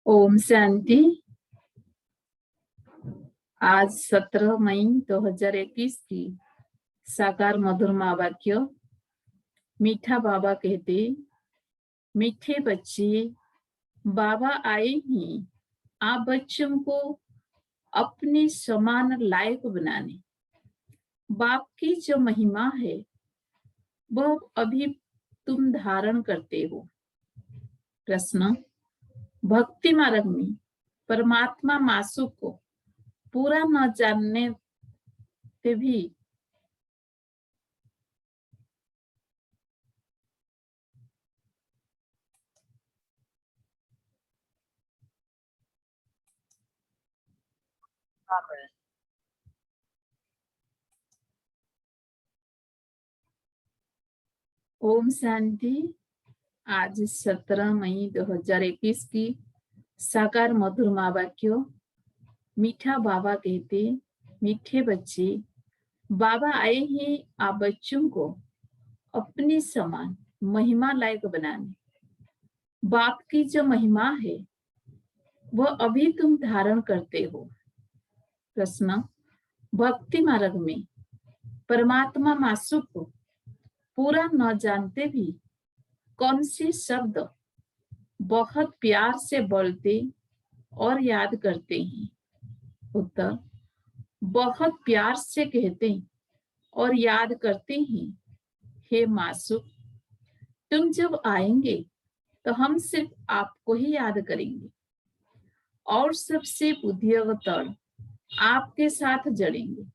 ओम शांति। आज 17 मई 2021 की साकार मधुर महावाक्य। मीठा बाबा कहते, मीठे बच्चे, बाबा आए हैं आप बच्चों को अपने समान लायक बनाने। बाप की जो महिमा है वह अभी तुम धारण करते हो। प्रश्न, भक्ति मार्ग में परमात्मा मासूक को पूरा न जानने से भी ओम शांति। आज 17 मई 2021 की साकार मधुर महावाक्य। मीठा बाबा कहते, मीठे बच्चे, बाबा आए हैं आप बच्चों को अपनी समान महिमा लायक बनाने। बाप की जो महिमा है वह अभी तुम धारण करते हो। प्रश्न, भक्ति मार्ग में परमात्मा मासूक को पूरा न जानते भी कौन से शब्द बहुत प्यार से बोलते और याद करते हैं? उत्तर, बहुत प्यार से कहते और याद करते हैं, हे मासूक, तुम जब आएंगे तो हम सिर्फ आपको ही याद करेंगे और सबसे बुद्धिवतर आपके साथ जड़ेंगे।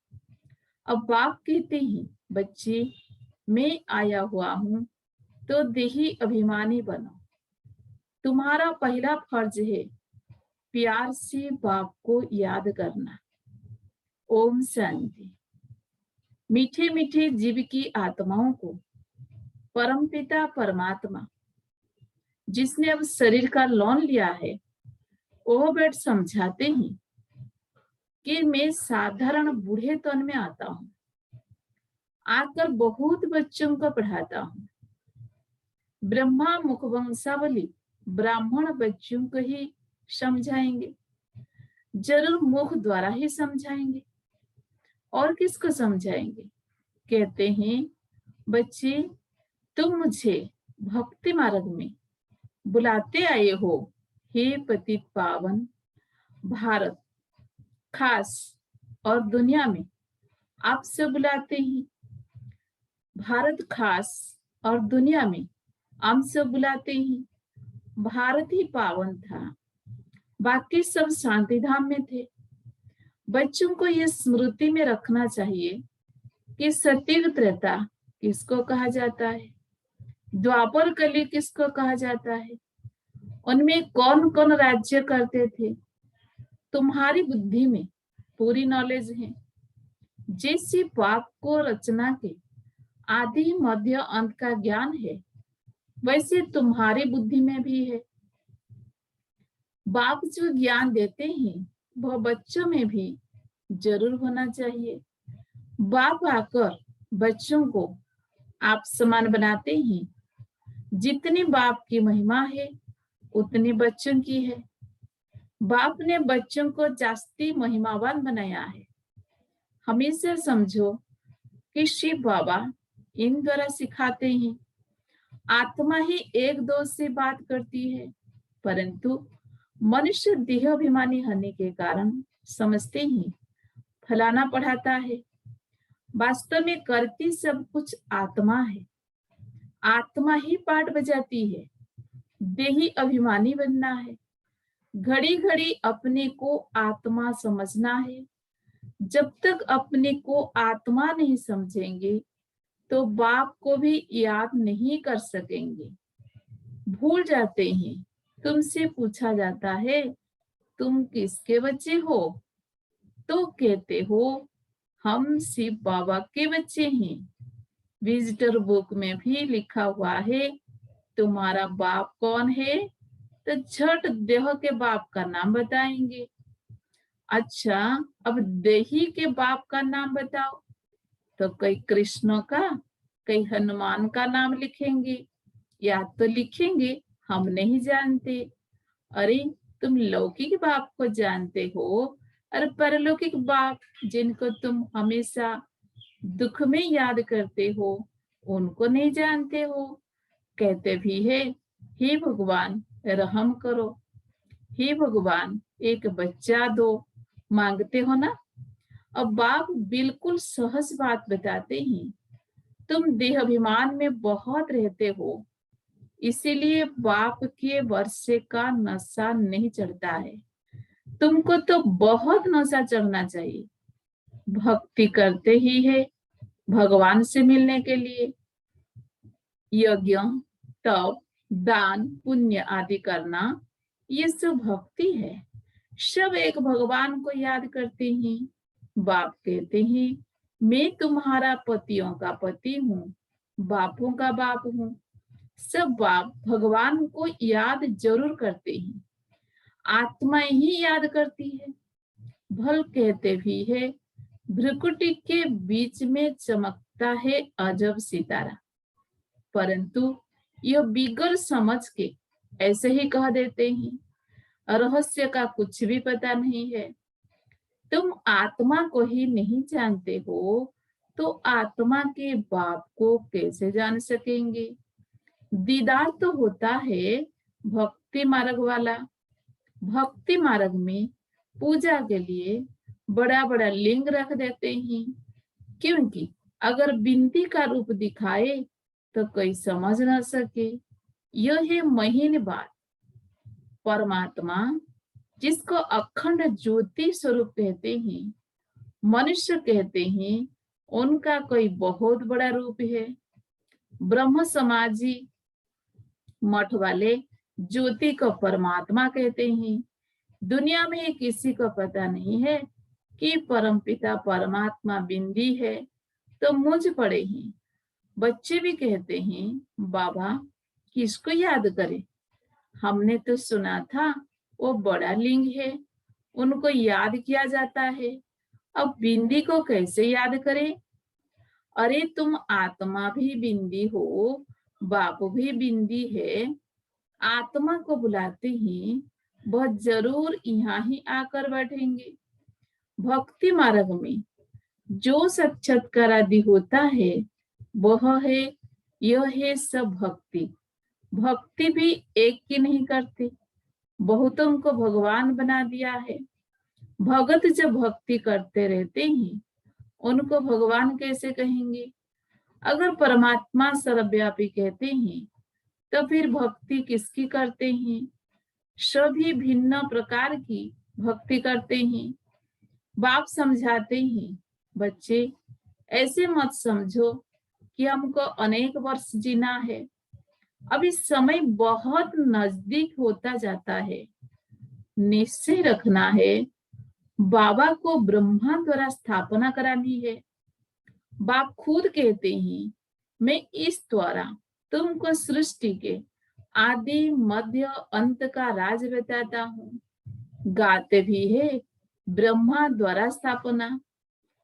अब बाप कहते हैं, बच्चे, मैं आया हुआ हूं तो देही अभिमानी बनो। तुम्हारा पहला फर्ज है प्यार से बाप को याद करना। ओम शांति। मीठे मीठे जीव की आत्माओं को परमपिता परमात्मा जिसने अब शरीर का लोन लिया है वो बैठ समझाते हैं कि मैं साधारण बूढ़े तन में आता हूं, आकर बहुत बच्चों को पढ़ाता हूं। ब्रह्मा मुखवंशावली ब्राह्मण बच्चों को ही समझाएंगे, जरूर मुख द्वारा ही समझाएंगे। और किसको समझाएंगे? कहते हैं, बच्चे, तुम मुझे भक्ति मार्ग में बुलाते आए हो, हे पतित पावन भारत खास और दुनिया में आपसे बुलाते हैं। भारत खास और दुनिया में हमसे बुलाते हैं। भारत ही पावन था, बाकी सब शांति धाम में थे। बच्चों को ये स्मृति में रखना चाहिए कि सतयुग त्रेता किसको कहा जाता है, द्वापर कली किसको कहा जाता है, उनमें कौन कौन राज्य करते थे। तुम्हारी बुद्धि में पूरी नॉलेज है। जैसे बाप को रचना के आदि मध्य अंत का ज्ञान है, वैसे तुम्हारी बुद्धि में भी है। बाप जो ज्ञान देते हैं वह बच्चों में भी जरूर होना चाहिए। बाप आकर बच्चों को आप समान बनाते हैं। जितनी बाप की महिमा है उतनी बच्चों की है। बाप ने बच्चों को जास्ती महिमावान बनाया है। हमेशा समझो कि शिव बाबा इन द्वारा सिखाते हैं। आत्मा ही एक दो से बात करती है, परंतु मनुष्य देह अभिमानी होने के कारण समझते ही फलाना पढ़ाता है। वास्तव में करती सब कुछ आत्मा है। आत्मा ही पाठ बजाती है। देही अभिमानी बनना है। घड़ी घड़ी अपने को आत्मा समझना है। जब तक अपने को आत्मा नहीं समझेंगे तो बाप को भी याद नहीं कर सकेंगे। भूल जाते हैं। तुमसे पूछा जाता है, तुम किसके बच्चे हो? तो कहते हो, हम शिव बाबा के बच्चे हैं। विजिटर बुक में भी लिखा हुआ है, तुम्हारा बाप कौन है? तो झट देह के बाप का नाम बताएंगे। अच्छा, अब देही के बाप का नाम बताओ। तो कई कृष्ण का, कई हनुमान का नाम लिखेंगे, या तो लिखेंगे हम नहीं जानते। अरे, तुम लौकिक बाप को जानते हो और परलौकिक बाप जिनको तुम हमेशा दुख में याद करते हो उनको नहीं जानते हो। कहते भी है, हे भगवान रहम करो, हे भगवान एक बच्चा दो, मांगते हो ना। अब बाप बिल्कुल सहज बात बताते हैं, तुम देहाभिमान में बहुत रहते हो, इसीलिए बाप के वर्षे का नशा नहीं चढ़ता है। तुमको तो बहुत नशा चढ़ना चाहिए। भक्ति करते ही है भगवान से मिलने के लिए। यज्ञ, तप, दान, पुण्य आदि करना ये सब भक्ति है। सब एक भगवान को याद करते हैं। बाप कहते हैं, मैं तुम्हारा पतियों का पति हूँ, बापों का बाप हूँ। सब बाप भगवान को याद जरूर करते हैं, आत्मा ही याद करती है। भल कहते भी है, भ्रुकुटी के बीच में चमकता है अजब सितारा, परंतु यह बिगर समझ के ऐसे ही कह देते हैं, रहस्य का कुछ भी पता नहीं है। तुम आत्मा को ही नहीं जानते हो तो आत्मा के बाप को कैसे जान सकेंगे। दीदार तो होता है भक्ति मार्ग वाला। भक्ति मार्ग में पूजा के लिए बड़ा बड़ा लिंग रख देते हैं, क्योंकि अगर बिनती का रूप दिखाए तो कोई समझ ना सके। यह है महीन बात। परमात्मा जिसको अखंड ज्योति स्वरूप कहते हैं, मनुष्य कहते हैं, उनका कोई बहुत बड़ा रूप है। ब्रह्म समाजी मठ वाले ज्योति को परमात्मा कहते हैं। दुनिया में किसी को पता नहीं है कि परमपिता परमात्मा बिंदी है तो मुझ पड़े हैं। बच्चे भी कहते हैं, बाबा किसको याद करें, हमने तो सुना था वो बड़ा लिंग है, उनको याद किया जाता है, अब बिंदी को कैसे याद करें। अरे तुम आत्मा भी बिंदी हो, बाप भी बिंदी है। आत्मा को बुलाते हैं, वह जरूर यहाँ ही आकर बैठेंगे। भक्ति मार्ग में जो साक्षात्कार आदि होता है वह है, यह है सब भक्ति। भक्ति भी एक की नहीं करते, बहुतों को भगवान बना दिया है। भगत जब भक्ति करते रहते हैं उनको भगवान कैसे कहेंगे। अगर परमात्मा सर्वव्यापी कहते हैं तो फिर भक्ति किसकी करते हैं। सभी भिन्न प्रकार की भक्ति करते हैं। बाप समझाते हैं, बच्चे ऐसे मत समझो कि हमको अनेक वर्ष जीना है, अभी समय बहुत नजदीक होता जाता है। निश्चय रखना है, बाबा को ब्रह्मा द्वारा स्थापना करानी है। बाप खुद कहते हैं, मैं इस द्वारा तुमको सृष्टि के आदि मध्य अंत का राज बताता हूँ। गाते भी है, ब्रह्मा द्वारा स्थापना।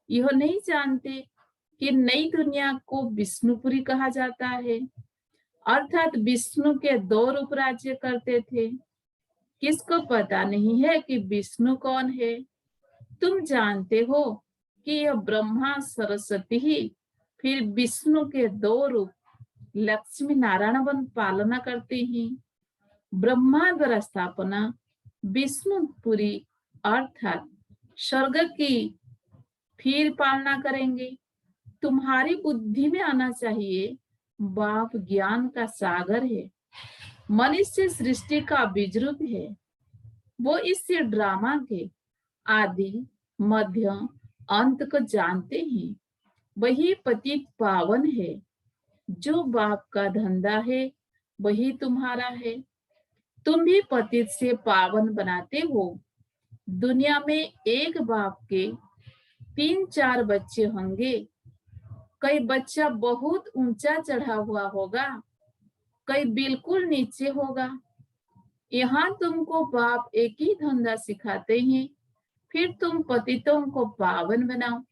यह नहीं जानते कि नई दुनिया को विष्णुपुरी कहा जाता है, अर्थात विष्णु के 2 रूप राज्य करते थे। किसको पता नहीं है कि विष्णु कौन है। तुम जानते हो कि यह ब्रह्मा सरस्वती ही फिर विष्णु के 2 रूप लक्ष्मी नारायण बन पालना करते हैं। ब्रह्मा द्वारा स्थापना विष्णुपुरी अर्थात स्वर्ग की फिर पालना करेंगे। तुम्हारी बुद्धि में आना चाहिए, बाप ज्ञान का सागर है, मनुष्य सृष्टि का बीजरूप है। वो इस ड्रामा के आदि मध्य अंत को जानते हैं। वही पतित पावन है। जो बाप का धंधा है वही तुम्हारा है। तुम भी पतित से पावन बनाते हो। दुनिया में एक बाप के 3-4 बच्चे होंगे। कई बच्चा बहुत ऊंचा चढ़ा हुआ होगा, कई बिल्कुल नीचे होगा। यहाँ तुमको बाप एक ही धंधा सिखाते हैं, फिर तुम पतितों को पावन बनाओ।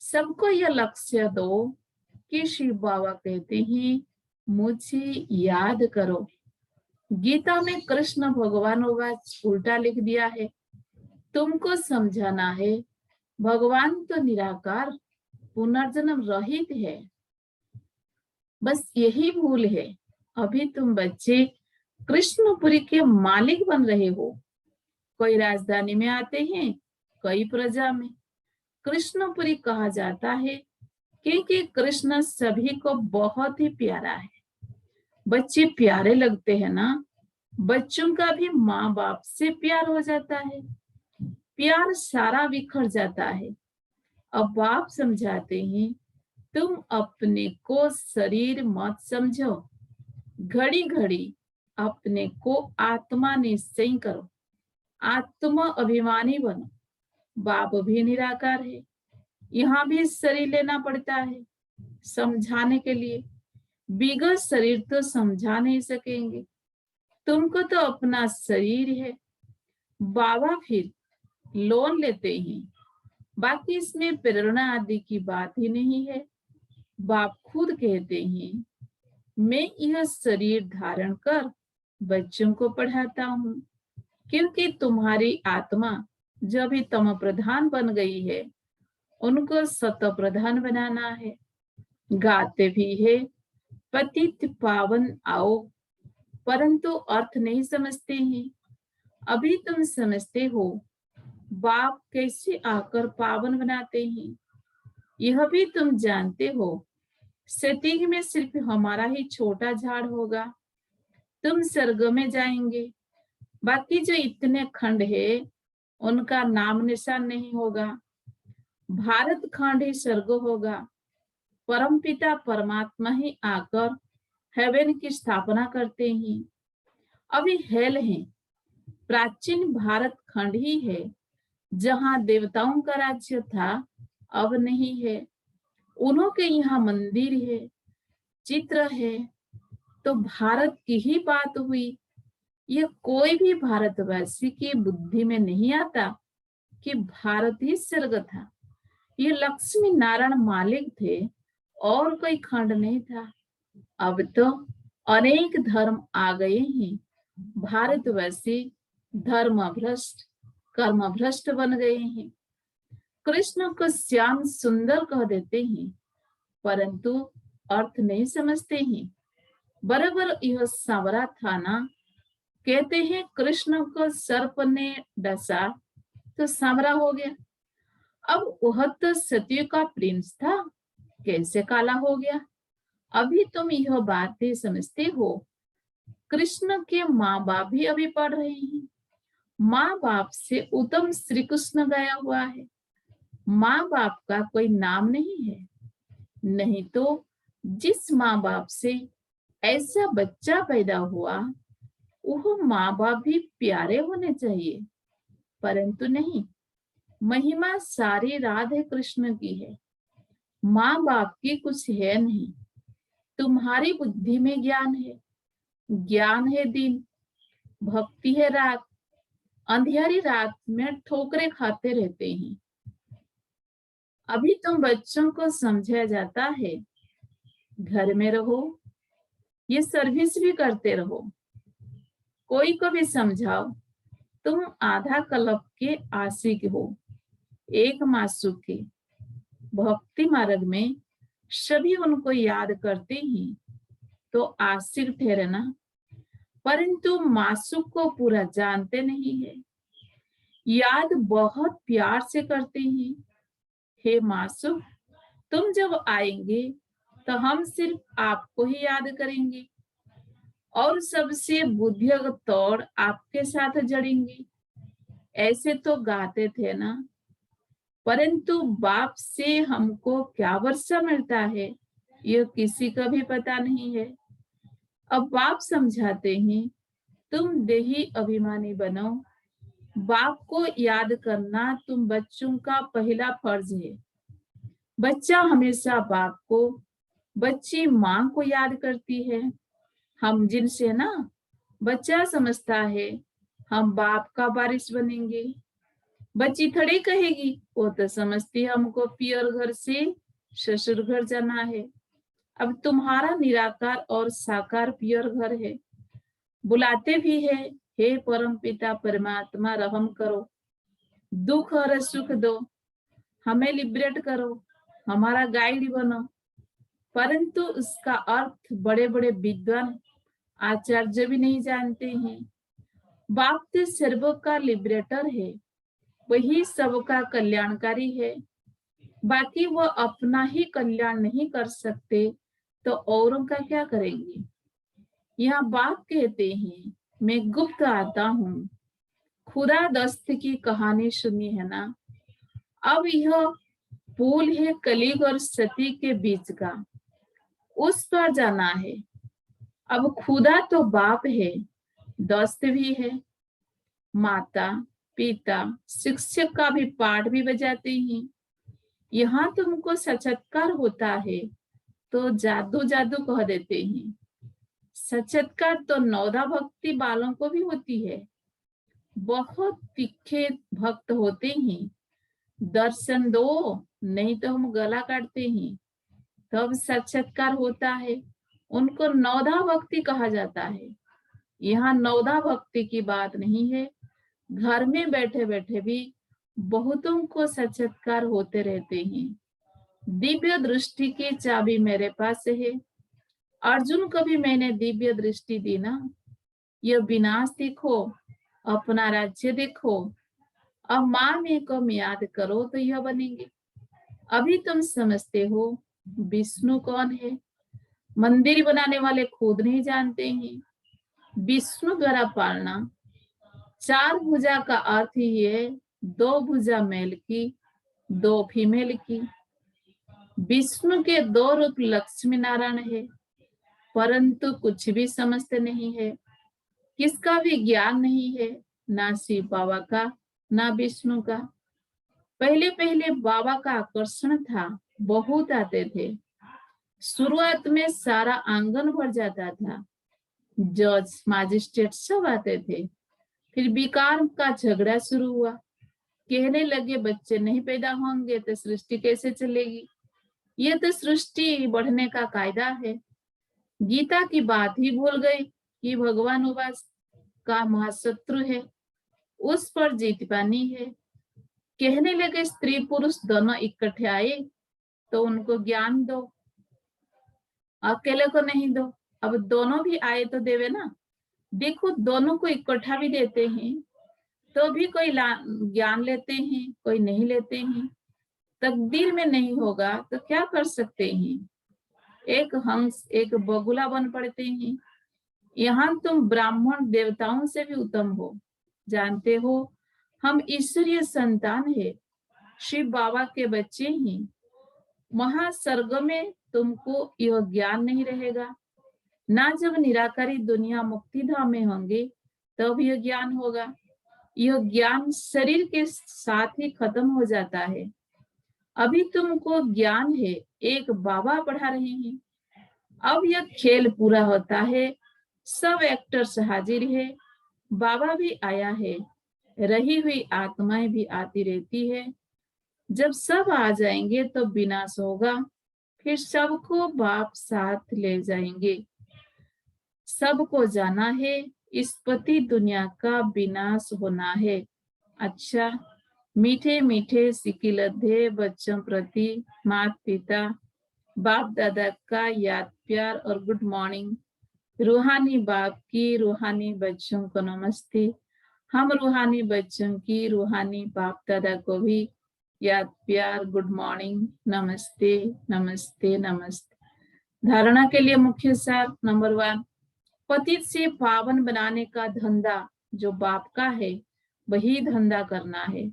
सबको यह लक्ष्य दो कि शिव बाबा कहते हैं, मुझे याद करो। गीता में कृष्ण भगवान होगा उल्टा लिख दिया है। तुमको समझाना है भगवान तो निराकार पुनर्जन्म रहित है। बस यही भूल है। अभी तुम बच्चे कृष्णपुरी के मालिक बन रहे हो। कोई राजधानी में आते हैं, कई प्रजा में। कृष्णपुरी कहा जाता है क्योंकि कृष्ण सभी को बहुत ही प्यारा है। बच्चे प्यारे लगते हैं ना, बच्चों का भी माँ बाप से प्यार हो जाता है, प्यार सारा बिखर जाता है। अब बाप समझाते हैं तुम अपने को शरीर मत समझो, घड़ी घड़ी अपने को आत्मा निश्चय करो, आत्मा अभिमानी बनो। बाप भी निराकार है, यहाँ भी शरीर लेना पड़ता है समझाने के लिए। बिगड़ शरीर तो समझा नहीं सकेंगे, तुमको तो अपना शरीर है। बाबा फिर लोन लेते हैं, बाकी इसमें प्रेरणा आदि की बात ही नहीं है। बाप खुद कहते हैं मैं यह शरीर धारण कर बच्चों को पढ़ाता हूँ, क्योंकि तुम्हारी आत्मा जो भी तम प्रधान बन गई है उनको सत प्रधान बनाना है। गाते भी है पतित पावन आओ, परंतु अर्थ नहीं समझते हैं। अभी तुम समझते हो बाप कैसे आकर पावन बनाते हैं। यह भी तुम जानते हो सेटिंग में सिर्फ हमारा ही छोटा झाड़ होगा। तुम स्वर्ग में जाएंगे, बाकी जो इतने खंड है उनका नाम निशान नहीं होगा। भारत खंड ही स्वर्ग होगा। परमपिता परमात्मा ही आकर हेवन की स्थापना करते हैं। अभी हेल है, प्राचीन भारत खंड ही है जहाँ देवताओं का राज्य था, अब नहीं है। उन्हों के यहाँ मंदिर है, चित्र है, तो भारत की ही बात हुई। यह कोई भी भारतवासी की बुद्धि में नहीं आता कि भारत ही स्वर्ग था। ये लक्ष्मी नारायण मालिक थे और कोई खंड नहीं था। अब तो अनेक धर्म आ गए हैं, भारतवासी धर्म भ्रष्ट कर्म भ्रष्ट बन गए हैं। कृष्ण को श्याम सुंदर कह देते हैं, परंतु अर्थ नहीं समझते हैं। बराबर यह सांवरा था ना, कहते हैं कृष्ण को सर्प ने डसा तो सांवरा हो गया। अब वह तो सत्य का प्रिंस था, कैसे काला हो गया। अभी तुम यह बातें समझते हो। कृष्ण के माँ बाप भी अभी पढ़ रहे हैं। माँ बाप से उत्तम श्री कृष्ण गया हुआ है। माँ बाप का कोई नाम नहीं है, नहीं तो जिस माँ बाप से ऐसा बच्चा पैदा हुआ वह माँ बाप भी प्यारे होने चाहिए, परंतु नहीं। महिमा सारी राधे कृष्ण की है, माँ बाप की कुछ है नहीं। तुम्हारी बुद्धि में ज्ञान है, ज्ञान है दिन, भक्ति है रात। अंधेरी रात में ठोकरे खाते रहते हैं। अभी तुम बच्चों को समझाया जाता है घर में रहो, ये सर्विस भी करते रहो। कोई को भी समझाओ तुम आधा कल्प के आशिक हो, एक मासूक के। भक्ति मार्ग में सभी उनको याद करते हैं तो आशिक ठहरना, परंतु मासूक को पूरा जानते नहीं है। याद बहुत प्यार से करते हैं, हे मासूक तुम जब आएंगे तो हम सिर्फ आपको ही याद करेंगे और सबसे बुद्धिगत तौर आपके साथ जड़ेंगे। ऐसे तो गाते थे ना, परंतु बाप से हमको क्या वर्षा मिलता है यह किसी का भी पता नहीं है। अब बाप समझाते हैं तुम देही अभिमानी बनो। बाप को याद करना तुम बच्चों का पहला फर्ज है। बच्चा हमेशा बाप को, बच्ची माँ को याद करती है। हम जिनसे ना, बच्चा समझता है हम बाप का वारिस बनेंगे। बच्ची थोड़ी कहेगी, वो तो समझती है हमको पियर घर से ससुर घर जाना है। अब तुम्हारा निराकार और साकार पियर घर है। बुलाते भी है, हे परम पिता परमात्मा रहम करो, दुख और सुख दो, हमें लिबरेट करो, हमारा गाइड बनो। परंतु उसका अर्थ बड़े बड़े विद्वान आचार्य भी नहीं जानते हैं। बाप तो सर्वों का लिबरेटर है, वही सबका कल्याणकारी है। बाकी वो अपना ही कल्याण नहीं कर सकते तो औरों का क्या करेंगे। यहाँ बाप कहते हैं, मैं गुप्त आता हूँ। खुदा दस्त की कहानी सुनी है ना। अब यह पुल है कलीग और सती के बीच का, उस पर जाना है। अब खुदा तो बाप है, दोस्त भी है, माता पिता शिक्षक का भी पाठ भी बजाते हैं। यहाँ तुमको साक्षात्कार होता है तो जादू जादू कह देते हैं। साक्षात्कार तो नौदा भक्ति वालों को भी होती है। बहुत तीखे भक्त होते हैं, दर्शन दो नहीं तो हम गला काटते हैं, तब साक्षात्कार होता है। उनको नौदा भक्ति कहा जाता है। यहाँ नौदा भक्ति की बात नहीं है। घर में बैठे बैठे भी बहुतों को साक्षात्कार होते रहते हैं। दिव्य दृष्टि की चाबी मेरे पास है। अर्जुन को भी मैंने दिव्य दृष्टि दी ना। यह विनाश देखो, अपना राज्य देखो, अब माँ में को याद करो तो यह बनेंगे। अभी तुम समझते हो विष्णु कौन है। मंदिर बनाने वाले खुद नहीं जानते हैं। विष्णु द्वारा पालना, चार भुजा का अर्थ ही है दो भुजा मेल की, दो फीमेल की। विष्णु के दो रूप लक्ष्मी नारायण है, परंतु कुछ भी समझते नहीं है। किसका भी ज्ञान नहीं है, ना शिव बाबा का ना विष्णु का। पहले पहले बाबा का आकर्षण था, बहुत आते थे। शुरुआत में सारा आंगन भर जाता था, जज मजिस्ट्रेट सब आते थे। फिर विकार का झगड़ा शुरू हुआ। कहने लगे बच्चे नहीं पैदा होंगे तो सृष्टि कैसे चलेगी। ये तो सृष्टि बढ़ने का कायदा है। गीता की बात ही भूल गई कि भगवान उपास का महाशत्रु है, उस पर जीत पानी है। कहने लगे स्त्री पुरुष दोनों इकट्ठे आए तो उनको ज्ञान दो, अकेले को नहीं दो। अब दोनों भी आए तो देवे ना। देखो दोनों को इकट्ठा भी देते हैं तो भी कोई ज्ञान लेते हैं, कोई नहीं लेते हैं। तकदीर में नहीं होगा तो क्या कर सकते हैं। एक हंस एक बगुला बन पड़ते हैं। यहाँ तुम ब्राह्मण देवताओं से भी उत्तम हो। जानते हो हम ईश्वरीय संतान है, शिव बाबा के बच्चे हैं। महासर्ग में तुमको यह ज्ञान नहीं रहेगा ना। जब निराकारी दुनिया मुक्ति धाम में होंगे तब यह ज्ञान होगा। यह ज्ञान शरीर के साथ ही खत्म हो जाता है। अभी तुमको ज्ञान है, एक बाबा पढ़ा रहे हैं। अब यह खेल पूरा होता है, सब एक्टर्स हाजिर है, बाबा भी आया है, रही हुई आत्माएं भी आती रहती है। जब सब आ जाएंगे तो विनाश होगा, फिर सबको बाप साथ ले जाएंगे। सबको जाना है, इस पति दुनिया का विनाश होना है। अच्छा, मीठे मीठे सिकिलधे बच्चों प्रति माता पिता बाप दादा का याद प्यार और गुड मॉर्निंग। रूहानी बाप की रूहानी बच्चों को नमस्ते। हम रूहानी बच्चों की रूहानी बाप दादा को भी याद प्यार गुड मॉर्निंग, नमस्ते नमस्ते नमस्ते। धारणा के लिए मुख्य सार नंबर 1, पतित से पावन बनाने का धंधा जो बाप का है वही धंधा करना है।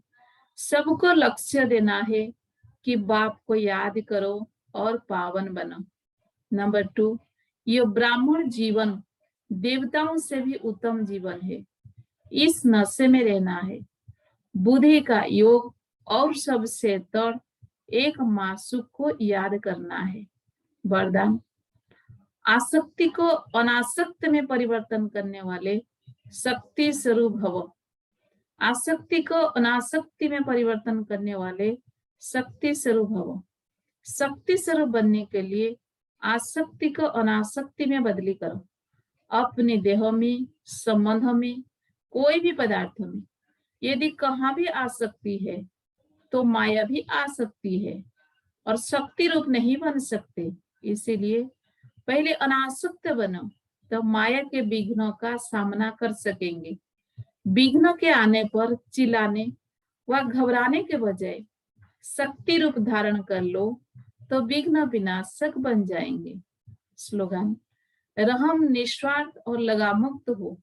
सबको लक्ष्य देना है कि बाप को याद करो और पावन बनो। नंबर 2, यह ब्राह्मण जीवन देवताओं से भी उत्तम जीवन है। इस नशे में रहना है। बुद्धि का योग और सबसे तर एक मासुक को याद करना है। वरदान, आसक्ति को अनासक्त में परिवर्तन करने वाले शक्ति स्वरूप भव। आसक्ति को अनासक्ति में परिवर्तन करने वाले शक्ति स्वरूप भव। शक्ति स्वरूप बनने के लिए आसक्ति को अनासक्ति में बदली करो। अपने देह में, संबंध में, कोई भी पदार्थ में यदि कहाँ भी आ सकती है तो माया भी आ सकती है और शक्ति रूप नहीं बन सकते। इसीलिए पहले अनासक्त बनो, तब माया के विघ्नों का सामना कर सकेंगे। विघ्न के आने पर चिल्लाने व घबराने के बजाय शक्ति रूप धारण कर लो तो विघ्न विनाशक बन जाएंगे। स्लोगन: रहम निस्वार्थ और लगामुक्त हो,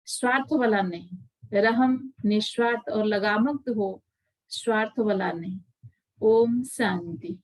स्वार्थ वाला नहीं। रहम निस्वार्थ और लगामुक्त हो, स्वार्थ वाला नहीं। ओम शांति।